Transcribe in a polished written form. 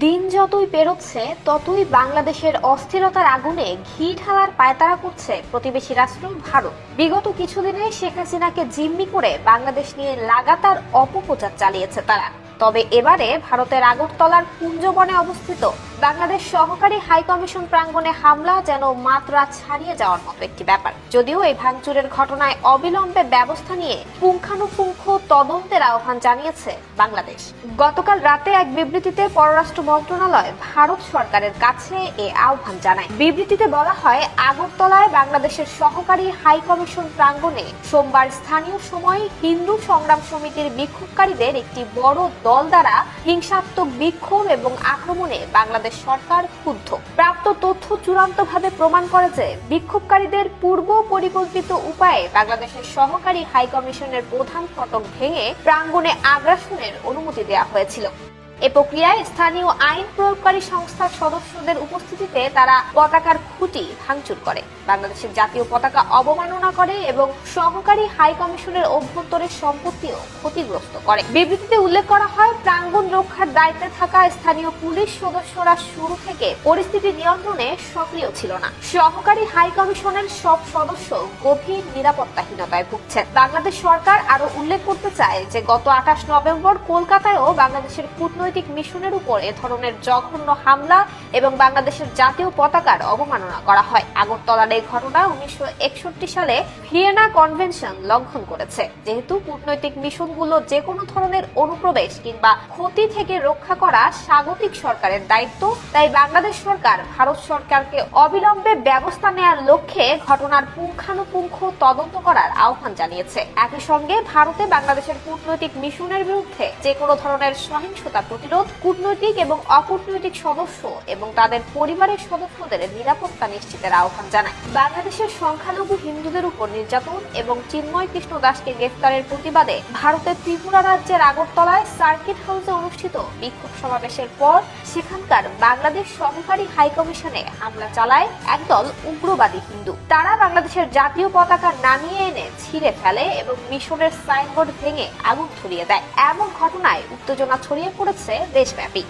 দিন যতই পেরোচ্ছে ততই বাংলাদেশের অস্থিরতার আগুনে ঘি ঢালার পায়তারা করছে প্রতিবেশী রাষ্ট্র ভারত। বিগত কিছুদিনে শেখ হাসিনাকে জিম্মি করে বাংলাদেশ নিয়ে লাগাতার অপপ্রচার চালিয়েছে তারা। তবে এবারে ভারতের আগরতলার কুঞ্জবনে অবস্থিত বাংলাদেশ সহকারী হাই কমিশন প্রাঙ্গণে হামলা যেন মাত্রা ছাড়িয়ে যাওয়ার মতো একটি ব্যাপার। যদিও এই ভাঙচুরের ঘটনায় অবিলম্বে ব্যবস্থা নিয়ে পুঙ্খানুপুঙ্খ তদন্তের আহ্বান জানিয়েছে বাংলাদেশ। গতকাল রাতে এক বিবৃতিতে পররাষ্ট্র মন্ত্রণালয় ভারত সরকারের কাছে এ আহ্বান জানায়। বিবৃতিতে বলা হয়, আগরতলায় বাংলাদেশের সহকারী হাই কমিশন প্রাঙ্গণে সোমবার স্থানীয় সময় হিন্দু সংগ্রাম সমিতির বিক্ষোভকারীদের একটি বড় দল দ্বারা হিংসাত্মক বিক্ষোভ এবং আক্রমণে বাংলাদেশ সরকার ক্ষুব্ধ। প্রাপ্ত তথ্য চূড়ান্তভাবে প্রমাণ করে যে বিক্ষোভকারীদের পূর্ব পরিকল্পিত উপায়ে বাংলাদেশের সহকারী হাই কমিশনের প্রধান ফটক ভেঙে প্রাঙ্গণে আগ্রাসনের অনুমতি দেওয়া হয়েছিল। এ প্রক্রিয়ায় স্থানীয় আইন প্রয়োগকারী সংস্থার সদস্যদের উপস্থিতিতে তারা পতাকার খুঁটি ভাঙচুর করে, বাংলাদেশের জাতীয় পতাকা অবমাননা করে এবং সহকারী হাই কমিশনের অভ্যন্তরের সম্পত্তিও ক্ষতিগ্রস্ত করে। বিবৃতিতে উল্লেখ করা হয়, প্রাঙ্গণ রক্ষার দায়িত্বে থাকা স্থানীয় পুলিশ সদস্যরা শুরু থেকে পরিস্থিতি নিয়ন্ত্রণে সক্রিয় ছিল না। সহকারী হাই কমিশনের সব সদস্য গভীর নিরাপত্তাহীনতায় ভুগছেন। বাংলাদেশ সরকার আরো উল্লেখ করতে চায় যে গত 28 নভেম্বর কলকাতায়ও বাংলাদেশের কূটনৈতিক মিশনের উপর এ ধরনের জঘন্য হামলা এবং বাংলাদেশের জাতীয় পতাকার অবমাননা করা হয়। আগরতলার এই ঘটনা 1961 সালে ভিয়েনা কনভেনশন লঙ্ঘন করেছে। যেহেতু কূটনৈতিক মিশনগুলো যে কোনো ধরনের অনুপ্রবেশ কিংবা ক্ষতি থেকে রক্ষা করা স্বাগতিক সরকারের দায়িত্ব, তাই বাংলাদেশ সরকার ভারত সরকারকে অবিলম্বে ব্যবস্থা নেওয়ার লক্ষ্যে ঘটনার পুঙ্খানুপুঙ্খ তদন্ত করার আহ্বান জানিয়েছে। একই সঙ্গে ভারতে বাংলাদেশের কূটনৈতিক মিশনের বিরুদ্ধে যে কোনো ধরনের সহিংসতা প্রতিরোধ, কূটনৈতিক এবং অকূটনৈতিক সদস্য এবং তাদের পরিবারের সদস্যদের নিরাপত্তা নিশ্চিতের আহ্বান জানায়। বাংলাদেশের সংখ্যালঘু হিন্দুদের উপর নির্যাতন এবং চিন্ময় কৃষ্ণ দাসকে গ্রেফতারের প্রতিবাদে ভারতের ত্রিপুরা রাজ্যের আগরতলায় সার্কিট হাউসে অনুষ্ঠিত বিক্ষোভ সমাবেশের পর সেখানকার বাংলাদেশ সহকারী হাই কমিশনে হামলা চালায় একদল উগ্রবাদী হিন্দু। তারা বাংলাদেশের জাতীয় পতাকা নামিয়ে এনে ছিঁড়ে ফেলে এবং মিশনের সাইনবোর্ড ভেঙে আগুন ধরিয়ে দেয়। এমন ঘটনায় উত্তেজনা ছড়িয়ে পড়েছে দেশব্যাপী।